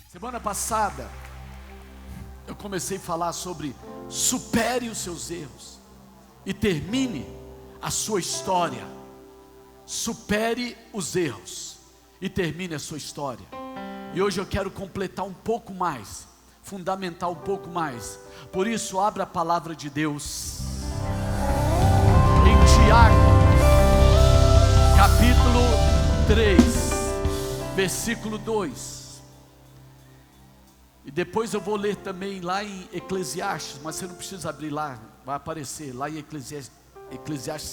Semana passada, eu comecei a falar sobre supere os seus erros e termine a sua história. Supere os erros e termine a sua história. E hoje eu quero completar um pouco mais, fundamentar um pouco mais. Por isso, abra a palavra de Deus em Tiago, capítulo 3, versículo 2. E depois eu vou ler também lá em Eclesiastes, mas você não precisa abrir lá, vai aparecer lá em Eclesiastes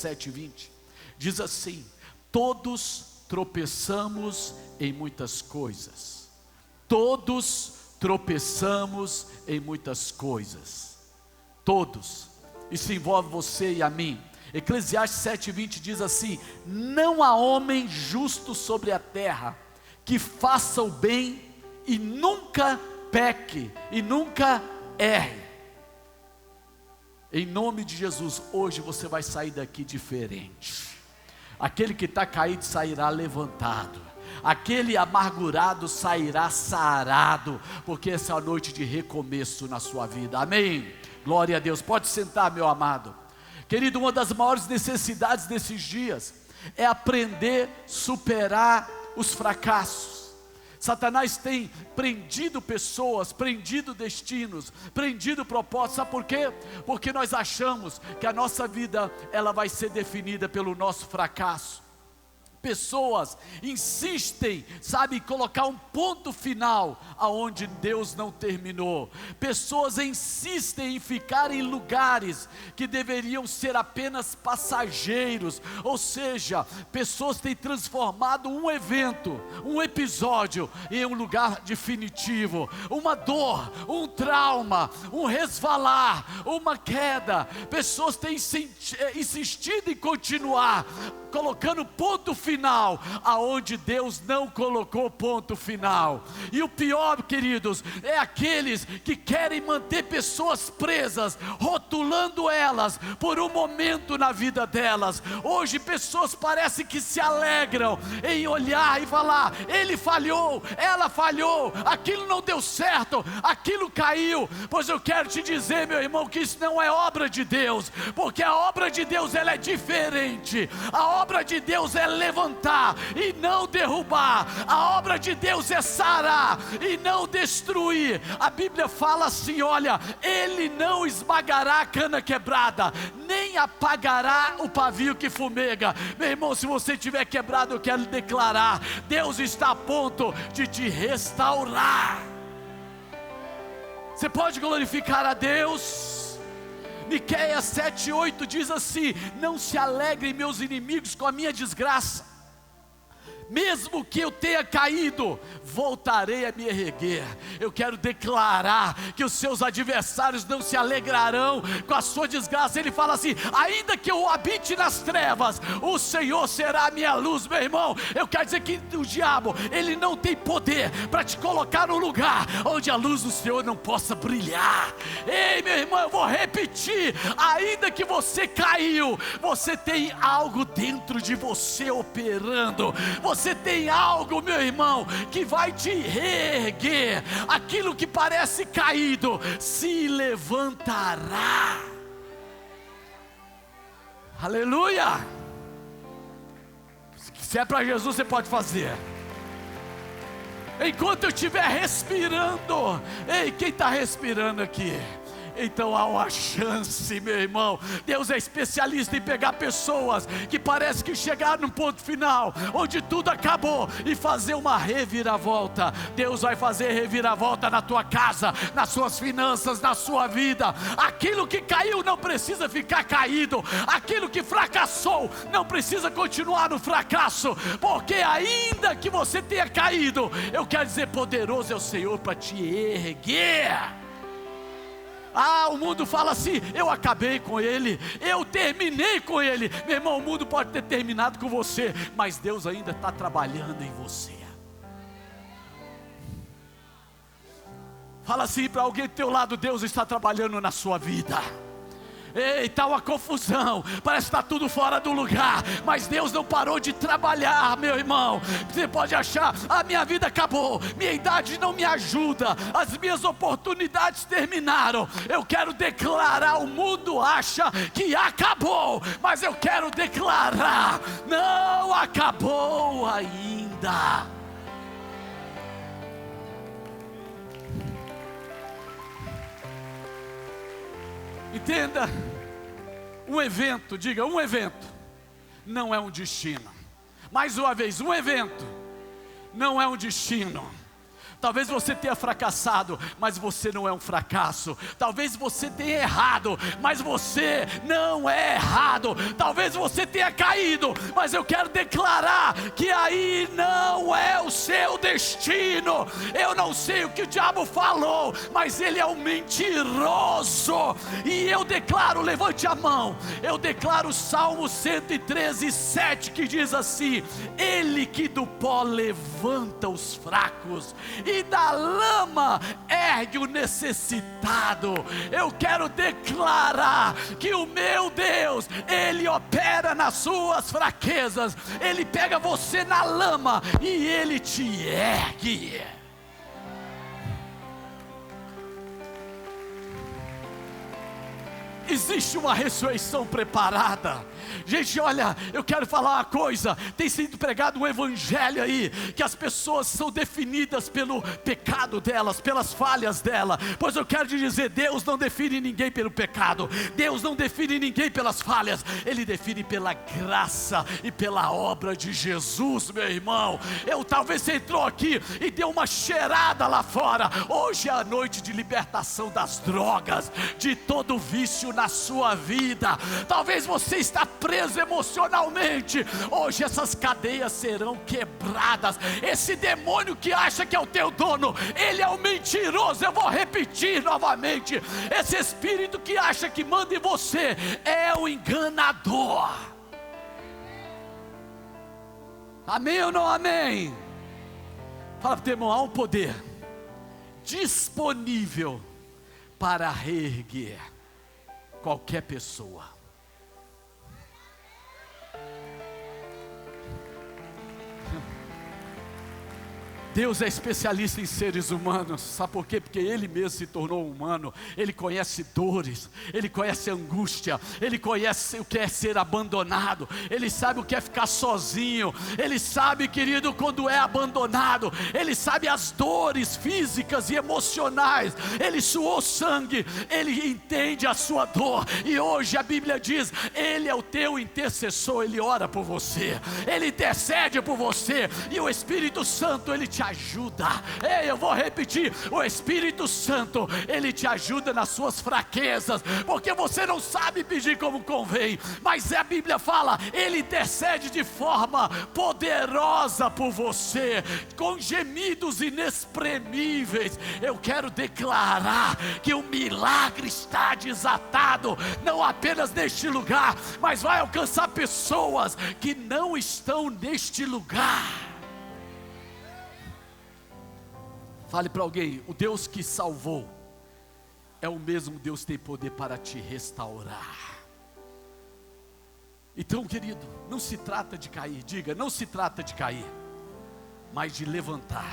7:20. Diz assim: todos tropeçamos em muitas coisas. Todos tropeçamos em muitas coisas. Todos. Isso envolve você e a mim. Eclesiastes 7:20 diz assim: não há homem justo sobre a terra que faça o bem e nunca peque e nunca erre. Em nome de Jesus, hoje você vai sair daqui diferente. Aquele que está caído sairá levantado. Aquele amargurado sairá sarado, porque essa é a noite de recomeço na sua vida. Amém? Glória a Deus. Pode sentar, meu amado. Querido, uma das maiores necessidades desses dias é aprender a superar os fracassos. Satanás tem prendido pessoas, prendido destinos, prendido propósitos. Sabe por quê? Porque nós achamos que a nossa vida ela vai ser definida pelo nosso fracasso. Pessoas insistem, sabe, em colocar um ponto final aonde Deus não terminou. Pessoas insistem em ficar em lugares que deveriam ser apenas passageiros. Ou seja, pessoas têm transformado um evento, um episódio em um lugar definitivo. Uma dor, um trauma, um resvalar, uma queda. Pessoas têm insistido em continuar, colocando ponto final aonde Deus não colocou ponto final. E o pior, queridos, é aqueles que querem manter pessoas presas, rotulando elas por um momento na vida delas. Hoje pessoas parecem que se alegram em olhar e falar: ele falhou, ela falhou, aquilo não deu certo, aquilo caiu. Pois eu quero te dizer, meu irmão, que isso não é obra de Deus, porque a obra de Deus ela é diferente. A obra de Deus é levantar e não derrubar. A obra de Deus é sarar e não destruir. A Bíblia fala assim: olha, ele não esmagará a cana quebrada, nem apagará o pavio que fumega. Meu irmão, se você tiver quebrado, eu quero declarar: Deus está a ponto de te restaurar. Você pode glorificar a Deus? Miqueias 7:8 diz assim: não se alegrem meus inimigos com a minha desgraça. Mesmo que eu tenha caído, voltarei a me erguer. Eu quero declarar que os seus adversários não se alegrarão com a sua desgraça. Ele fala assim: ainda que eu habite nas trevas, o Senhor será a minha luz. Meu irmão, eu quero dizer que o diabo, ele não tem poder para te colocar num lugar onde a luz do Senhor não possa brilhar. Ei, meu irmão, eu vou repetir: ainda que você caiu, você tem algo dentro de você operando. Você tem algo, meu irmão, que vai te reerguer. Aquilo que parece caído se levantará. Aleluia! Se é para Jesus, você pode fazer. Enquanto eu estiver respirando. Ei, quem está respirando aqui? Então há uma chance, meu irmão. Deus é especialista em pegar pessoas que parece que chegaram no ponto final, onde tudo acabou, e fazer uma reviravolta. Deus vai fazer reviravolta na tua casa, nas suas finanças, na sua vida. Aquilo que caiu não precisa ficar caído. Aquilo que fracassou não precisa continuar no fracasso, porque ainda que você tenha caído, eu quero dizer, poderoso é o Senhor para te erguer. Ah, o mundo fala assim: eu acabei com ele, eu terminei com ele. Meu irmão, o mundo pode ter terminado com você, mas Deus ainda está trabalhando em você. Fala assim para alguém do teu lado: Deus está trabalhando na sua vida. Está uma confusão, parece que está tudo fora do lugar, mas Deus não parou de trabalhar, meu irmão. Você pode achar, a minha vida acabou, minha idade não me ajuda, as minhas oportunidades terminaram. Eu quero declarar, o mundo acha que acabou, mas eu quero declarar, não acabou ainda. Entenda, um evento, diga, um evento não é um destino. Mais uma vez, um evento não é um destino. Talvez você tenha fracassado, mas você não é um fracasso. Talvez você tenha errado, mas você não é errado. Talvez você tenha caído, mas eu quero declarar que aí não é o seu destino. Eu não sei o que o diabo falou, mas ele é um mentiroso. E eu declaro, levante a mão, eu declaro o Salmo 113:7, que diz assim: Ele que do pó levanta os fracos e da lama ergue o necessitado. Eu quero declarar que o meu Deus, Ele opera nas suas fraquezas. Ele pega você na lama e Ele te ergue. Existe uma ressurreição preparada. Gente, olha, eu quero falar uma coisa. Tem sido pregado um evangelho aí, que as pessoas são definidas pelo pecado delas, pelas falhas dela. Pois eu quero te dizer, Deus não define ninguém pelo pecado, Deus não define ninguém pelas falhas, Ele define pela graça e pela obra de Jesus, meu irmão. Talvez você entrou aqui e deu uma cheirada lá fora. Hoje é a noite de libertação das drogas, de todo vício na sua vida. Talvez você está preso emocionalmente. Hoje essas cadeias serão quebradas. Esse demônio que acha que é o teu dono, ele é um mentiroso. Eu vou repetir novamente: esse espírito que acha que manda em você é o enganador. Amém ou não amém? Fala para o teu irmão, há um poder disponível para reerguer qualquer pessoa. Deus é especialista em seres humanos. Sabe por quê? Porque Ele mesmo se tornou humano. Ele conhece dores, Ele conhece angústia, Ele conhece o que é ser abandonado, Ele sabe o que é ficar sozinho, Ele sabe, querido, quando é abandonado, Ele sabe as dores físicas e emocionais. Ele suou sangue, Ele entende a sua dor. E hoje a Bíblia diz: Ele é o teu intercessor. Ele ora por você, Ele intercede por você. E o Espírito Santo, Ele te ajuda. Ei, eu vou repetir: o Espírito Santo, Ele te ajuda nas suas fraquezas, porque você não sabe pedir como convém, mas a Bíblia fala, Ele intercede de forma poderosa por você, com gemidos inexprimíveis. Eu quero declarar que o milagre está desatado, não apenas neste lugar, mas vai alcançar pessoas que não estão neste lugar. Fale para alguém: o Deus que salvou é o mesmo Deus que tem poder para te restaurar. Então, querido, não se trata de cair. Diga, não se trata de cair, mas de levantar.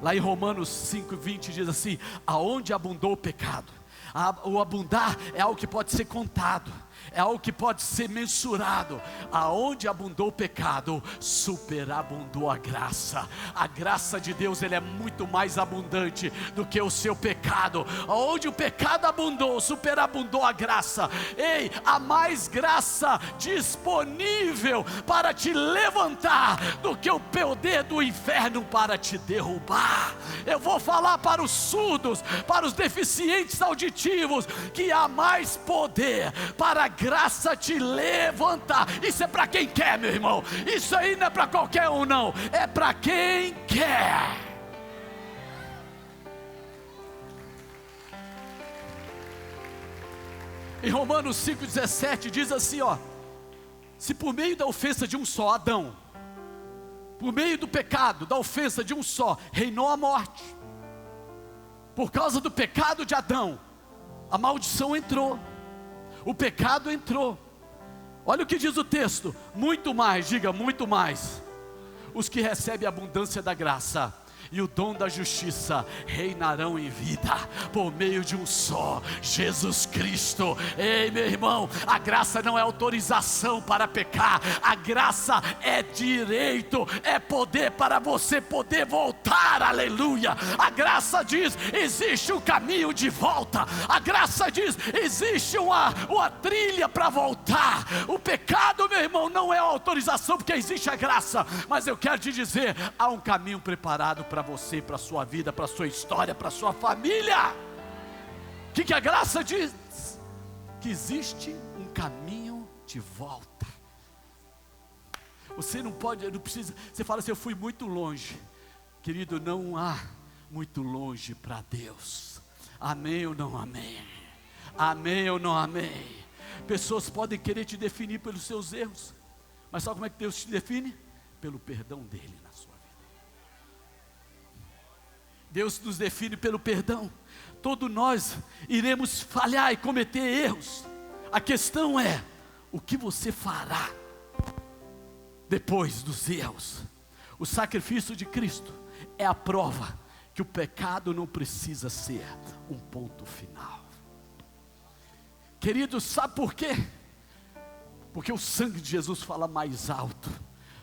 Lá em Romanos 5:20 diz assim: aonde abundou o pecado. O abundar é algo que pode ser contado, é algo que pode ser mensurado. Aonde abundou o pecado, superabundou a graça. A graça de Deus, ela é muito mais abundante do que o seu pecado. Aonde o pecado abundou, superabundou a graça. Ei, há mais graça disponível para te levantar do que o poder do inferno para te derrubar. Eu vou falar para os surdos, para os deficientes auditivos, que há mais poder para a graça te levantar. Isso é para quem quer, meu irmão. Isso aí não é para qualquer um, não. É para quem quer. Em Romanos 5:17 diz assim, ó: se por meio da ofensa de um só, Adão, por meio do pecado, da ofensa de um só, reinou a morte, por causa do pecado de Adão, a maldição entrou. O pecado entrou. Olha o que diz o texto: muito mais, diga muito mais. Os que recebem a abundância da graça e o dom da justiça reinarão em vida por meio de um só, Jesus Cristo. Ei, meu irmão, a graça não é autorização para pecar, a graça é direito, é poder para você poder voltar, aleluia. A graça diz: existe um caminho de volta. A graça diz: existe uma trilha para voltar. O pecado, meu irmão, não é autorização, porque existe a graça, mas eu quero te dizer, há um caminho preparado para você, para a sua vida, para a sua história, para a sua família. O que a graça diz? Que existe um caminho de volta. Você não pode, não precisa. Você fala assim: eu fui muito longe. Querido, não há muito longe para Deus. Amém ou não amém? Amém ou não amém? Pessoas podem querer te definir pelos seus erros, mas sabe como é que Deus te define? Pelo perdão dele na sua vida. Deus nos define pelo perdão. Todos nós iremos falhar e cometer erros. A questão é: o que você fará depois dos erros? O sacrifício de Cristo é a prova que o pecado não precisa ser um ponto final. Queridos, sabe por quê? Porque o sangue de Jesus fala mais alto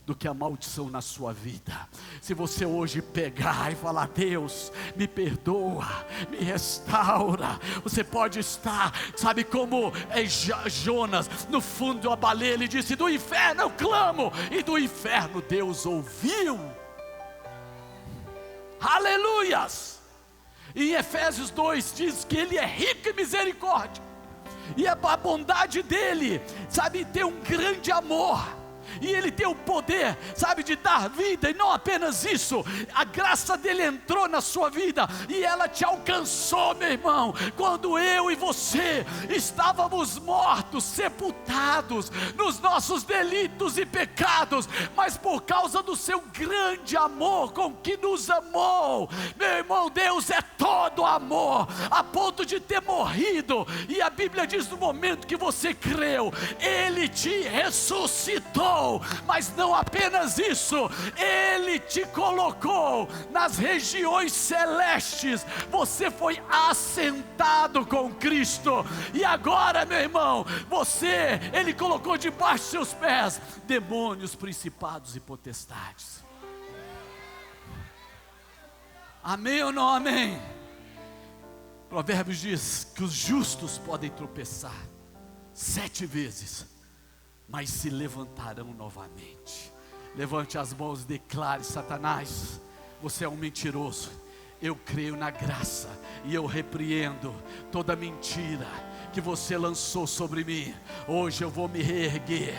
do que a maldição na sua vida. Se você hoje pegar e falar: Deus, me perdoa, me restaura, você pode estar, sabe como Jonas, no fundo de uma baleia, ele disse: do inferno eu clamo, e do inferno Deus ouviu. Aleluias. Em Efésios 2 diz que Ele é rico em misericórdia, e a bondade dele, sabe, tem um grande amor, e Ele tem o poder, sabe, de dar vida. E não apenas isso, a graça dele entrou na sua vida, e ela te alcançou, meu irmão, quando eu e você estávamos mortos, sepultados nos nossos delitos e pecados, mas por causa do seu grande amor com que nos amou, meu irmão, Deus é todo amor, a ponto de ter morrido, e a Bíblia diz: no momento que você creu, Ele te ressuscitou. Mas não apenas isso, Ele te colocou nas regiões celestes, você foi assentado com Cristo, e agora, meu irmão, Ele colocou debaixo de seus pés demônios, principados e potestades. Amém ou não amém? Provérbios diz que os justos podem tropeçar 7 vezes, mas se levantarão novamente. Levante as mãos e declare: Satanás, você é um mentiroso. Eu creio na graça e eu repreendo toda mentira que você lançou sobre mim. Hoje eu vou me reerguer,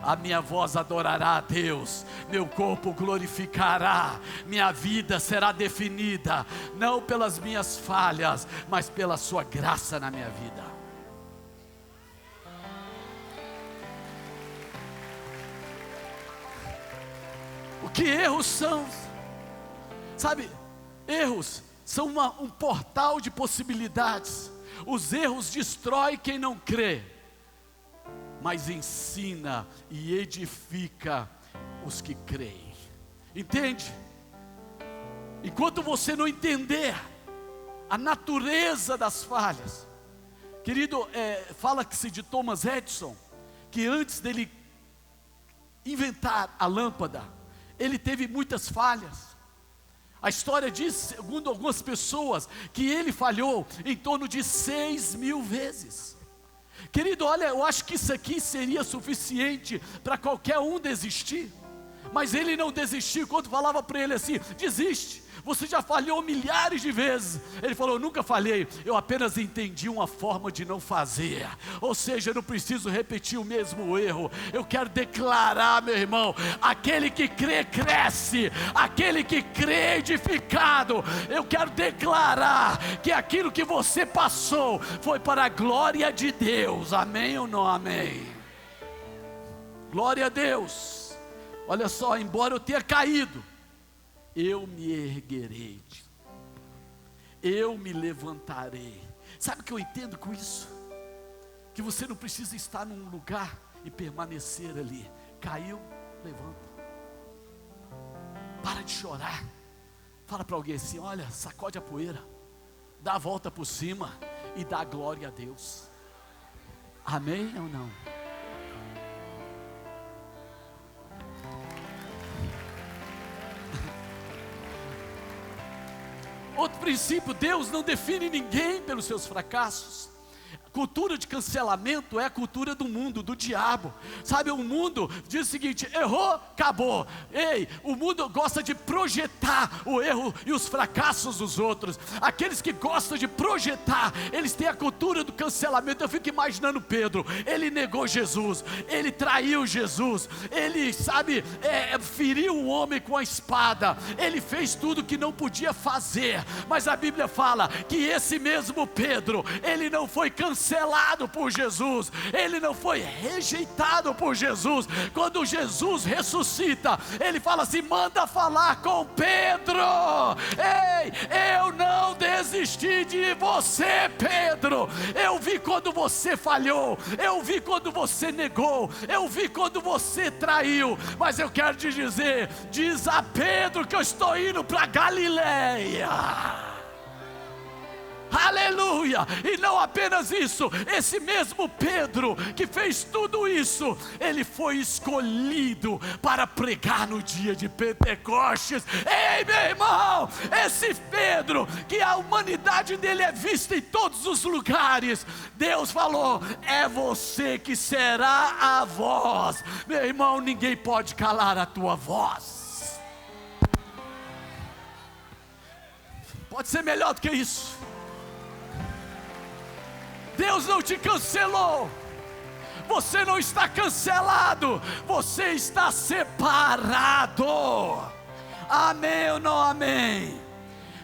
a minha voz adorará a Deus, meu corpo glorificará, minha vida será definida, não pelas minhas falhas, mas pela sua graça na minha vida. O que erros são? Sabe, erros são um portal de possibilidades. Os erros destroem quem não crê, mas ensina e edifica os que creem. Entende? Enquanto você não entender a natureza das falhas, querido, fala-se de Thomas Edison, que antes dele inventar a lâmpada, ele teve muitas falhas. A história diz, segundo algumas pessoas, que ele falhou em torno de 6.000 vezes. Querido, olha, eu acho que isso aqui seria suficiente para qualquer um desistir, mas ele não desistiu. Quando falava para ele assim: desiste, você já falhou milhares de vezes. Ele falou: eu nunca falhei, eu apenas entendi uma forma de não fazer. Ou seja, eu não preciso repetir o mesmo erro. Eu quero declarar, meu irmão, aquele que crê, cresce. Aquele que crê é edificado. Eu quero declarar que aquilo que você passou foi para a glória de Deus. Amém ou não amém? Glória a Deus. Olha só, embora eu tenha caído, eu me erguerei, eu me levantarei. Sabe o que eu entendo com isso? que você não precisa estar num lugar e permanecer ali. Caiu, levanta. Para de chorar. Fala para alguém assim: olha, sacode a poeira, dá a volta por cima e dá glória a Deus. Amém ou não? Outro princípio: Deus não define ninguém pelos seus fracassos. Cultura de cancelamento é a cultura do mundo, do diabo. Sabe, o mundo diz o seguinte: errou, acabou. Ei, o mundo gosta de projetar o erro e os fracassos dos outros. Aqueles que gostam de projetar, eles têm a cultura do cancelamento. Eu fico imaginando Pedro, ele negou Jesus, ele traiu Jesus, ele, sabe, feriu um homem com a espada, ele fez tudo que não podia fazer. Mas a Bíblia fala que esse mesmo Pedro, ele não foi cancelado por Jesus, ele não foi rejeitado por Jesus. Quando Jesus ressuscita, ele fala assim: manda falar com Pedro. Ei, eu não desisti de você, Pedro. Eu vi quando você falhou, eu vi quando você negou, eu vi quando você traiu. Mas eu quero te dizer, diz a Pedro que eu estou indo para Galileia. Aleluia! E não apenas isso, esse mesmo Pedro que fez tudo isso, ele foi escolhido para pregar no dia de Pentecostes. Ei, meu irmão, esse Pedro, que a humanidade dele é vista em todos os lugares, Deus falou: é você que será a voz. Meu irmão, ninguém pode calar a tua voz. Pode ser melhor do que isso. Deus não te cancelou, você não está cancelado, você está separado. Amém ou não amém?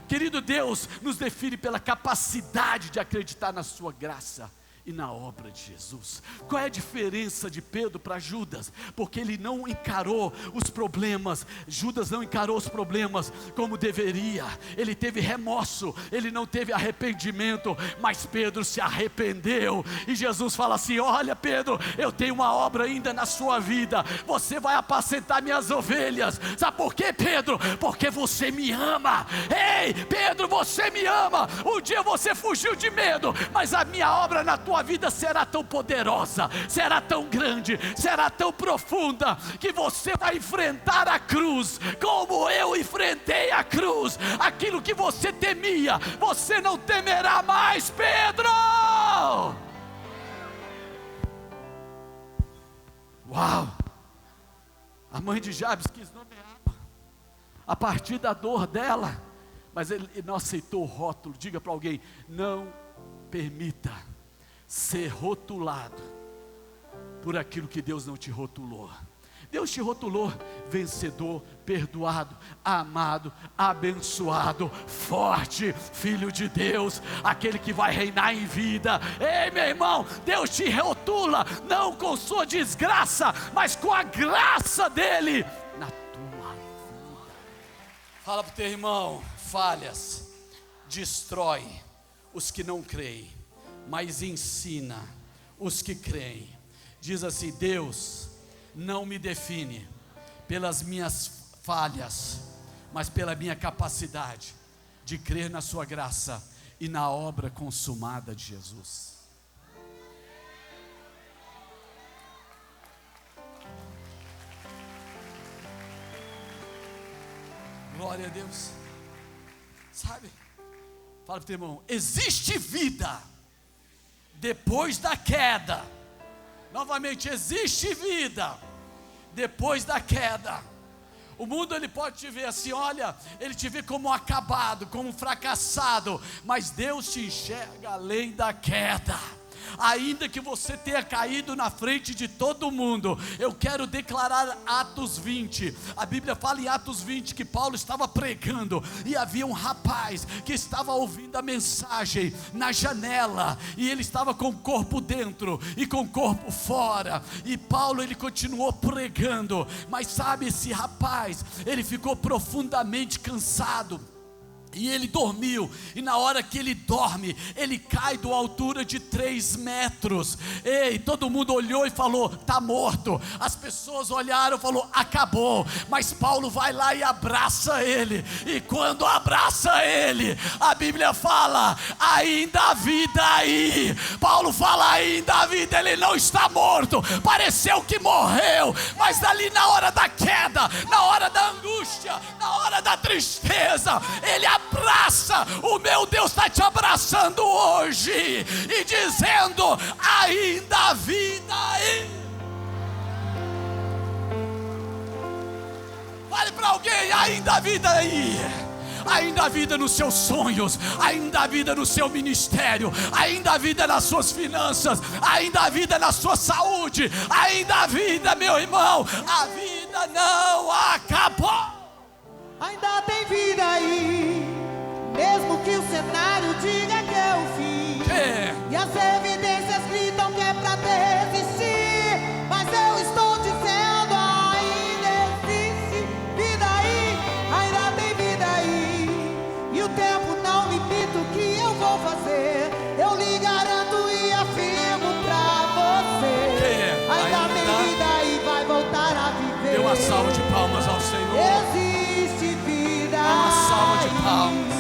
Querido, Deus nos define pela capacidade de acreditar na sua graça e na obra de Jesus. Qual é a diferença de Pedro para Judas? Porque ele não encarou os problemas. Judas não encarou os problemas como deveria. Ele teve remorso, ele não teve arrependimento. Mas Pedro se arrependeu. E Jesus fala assim: olha, Pedro, eu tenho uma obra ainda na sua vida. Você vai apacentar minhas ovelhas. Sabe por quê, Pedro? Porque você me ama. Ei, Pedro, você me ama. Um dia você fugiu de medo, mas a minha obra na tua vida será tão poderosa, será tão grande, será tão profunda, que você vai enfrentar a cruz como eu enfrentei a cruz. Aquilo que você temia, você não temerá mais, Pedro. Uau! A mãe de Jabes quis nomear a partir da dor dela, mas ele não aceitou o rótulo. Diga para alguém: não permita ser rotulado por aquilo que Deus não te rotulou. Deus te rotulou vencedor, perdoado, amado, abençoado, forte, filho de Deus, aquele que vai reinar em vida. Ei, meu irmão, Deus te rotula não com sua desgraça, mas com a graça dele na tua vida. Fala para o teu irmão: falhas destrói os que não creem, mas ensina os que creem. Diz assim: Deus não me define pelas minhas falhas, mas pela minha capacidade de crer na sua graça e na obra consumada de Jesus. Glória a Deus. Sabe, fala para o teu irmão: existe vida depois da queda. Novamente, existe vida depois da queda. O mundo, ele pode te ver assim, olha, ele te vê como um acabado, como um fracassado, mas Deus te enxerga além da queda. Ainda que você tenha caído na frente de todo mundo, eu quero declarar Atos 20. A Bíblia fala em Atos 20 que Paulo estava pregando e havia um rapaz que estava ouvindo a mensagem na janela, e ele estava com o corpo dentro e com o corpo fora, e Paulo, ele continuou pregando. Mas sabe, esse rapaz, ele ficou profundamente cansado. E ele dormiu, e na hora que ele dorme, ele cai de uma altura de 3 metros. Ei, todo mundo olhou e falou: está morto. As pessoas olharam e falaram: acabou. Mas Paulo vai lá e abraça ele. E quando abraça ele, a Bíblia fala: ainda há vida aí. Paulo fala: ainda há vida, ele não está morto. Pareceu que morreu, mas ali na hora da queda, na hora da angústia, na hora da tristeza, ele abraça. O meu Deus está te abraçando hoje e dizendo: ainda há vida aí. Fale para alguém: ainda há vida aí. Ainda há vida nos seus sonhos, ainda há vida no seu ministério, ainda há vida nas suas finanças, ainda há vida na sua saúde, ainda há vida, meu irmão. A vida não acabou. Ainda tem vida aí, mesmo que o cenário diga que é o fim. E as evidências gritam que é pra desistir, mas eu estou dizendo: ainda existe vida aí, ainda tem vida aí. E o tempo não limita o que eu vou fazer, eu lhe garanto e afirmo pra você: ainda tem vida aí, vai voltar a viver. Dê uma salva de palmas ao Senhor. Existe vida. Uma salva de palmas.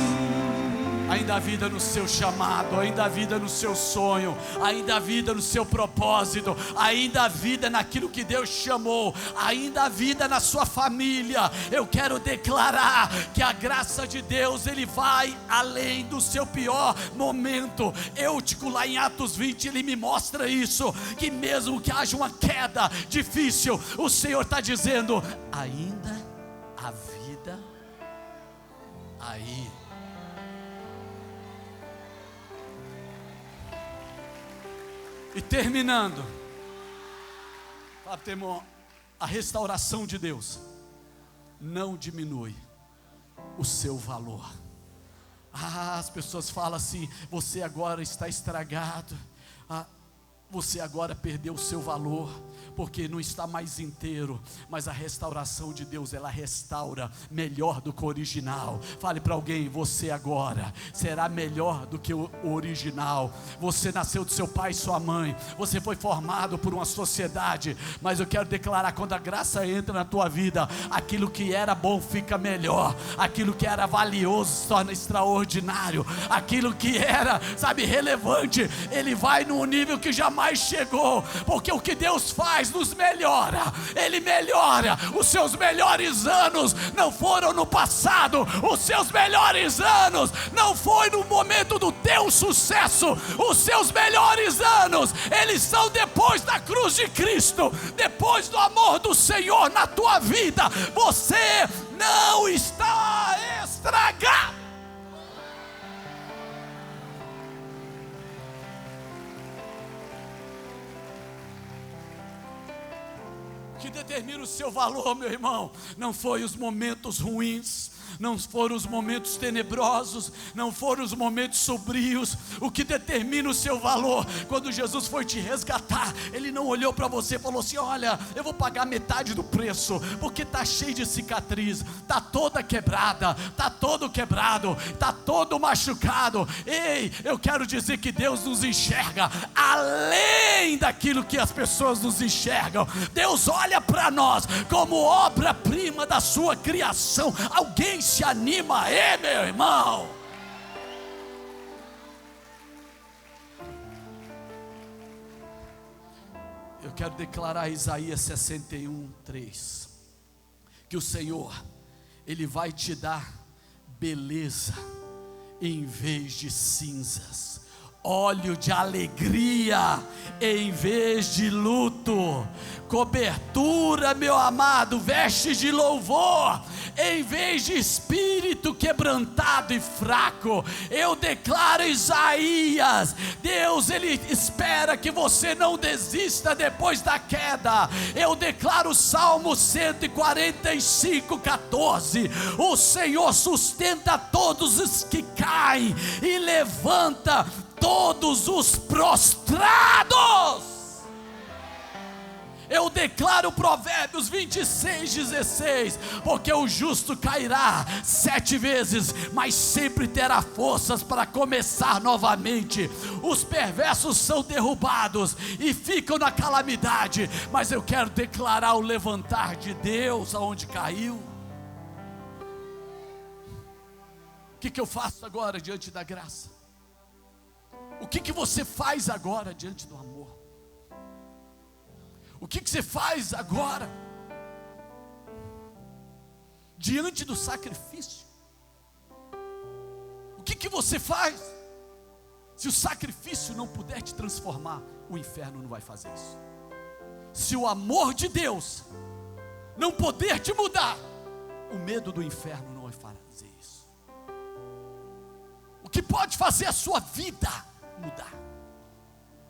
Ainda há vida no seu chamado, ainda há vida no seu sonho, ainda há vida no seu propósito, ainda há vida naquilo que Deus chamou, ainda há vida na sua família. Eu quero declarar que a graça de Deus, Ele vai além do seu pior momento. Eutico, lá em Atos 20, ele me mostra isso, que mesmo que haja uma queda difícil, o Senhor está dizendo: ainda há vida aí. E terminando, fala pro teu irmão: a restauração de Deus não diminui o seu valor. As pessoas falam assim: você agora está estragado, você agora perdeu o seu valor, porque não está mais inteiro. Mas a restauração de Deus, ela restaura melhor do que o original. Fale para alguém: você agora será melhor do que o original. Você nasceu do seu pai e sua mãe, você foi formado por uma sociedade, mas eu quero declarar: quando a graça entra na tua vida, aquilo que era bom fica melhor, aquilo que era valioso se torna extraordinário, aquilo que era, relevante, ele vai num nível que jamais chegou, porque o que Deus faz nos melhora. Ele melhora. Os seus melhores anos não foram no passado, os seus melhores anos não foi no momento do teu sucesso. Os seus melhores anos, eles são depois da cruz de Cristo, depois do amor do Senhor na tua vida. Você não está estragado. O que determina o seu valor, meu irmão, não foi os momentos ruins, não foram os momentos tenebrosos, não foram os momentos sombrios. O que determina o seu valor, quando Jesus foi te resgatar, Ele não olhou para você e falou assim: olha, eu vou pagar metade do preço, porque está cheio de cicatriz, está toda quebrada, está todo quebrado, está todo machucado. Ei, eu quero dizer que Deus nos enxerga além daquilo que as pessoas nos enxergam. Deus olha para nós como obra-prima da sua criação. Alguém se anima aí, meu irmão? Eu quero declarar Isaías 61:3, que o Senhor, Ele vai te dar beleza em vez de cinzas, óleo de alegria em vez de luto, cobertura, meu amado, veste de louvor em vez de espírito quebrantado e fraco. Eu declaro Isaías, Deus, Ele espera que você não desista depois da queda. Eu declaro Salmo 145:14, o Senhor sustenta todos os que caem e levanta todos os prostrados. Eu declaro Provérbios 26:16, porque o justo cairá 7 vezes, mas sempre terá forças para começar novamente. Os perversos são derrubados e ficam na calamidade, mas eu quero declarar o levantar de Deus aonde caiu. O que eu faço agora diante da graça? O que você faz agora diante do amor? O que você faz agora diante do sacrifício? O que você faz? Se o sacrifício não puder te transformar, o inferno não vai fazer isso. Se o amor de Deus não puder te mudar, o medo do inferno não vai fazer isso. O que pode fazer a sua vida mudar,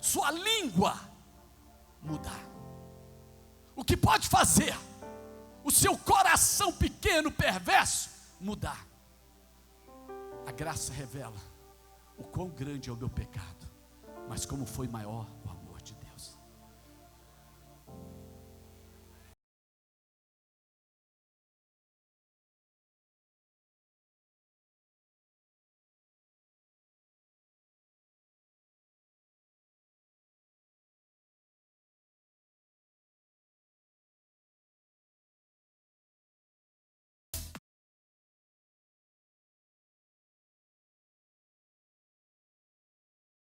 sua língua mudar, o que pode fazer o seu coração pequeno, perverso, mudar? A graça revela o quão grande é o meu pecado, mas como foi maior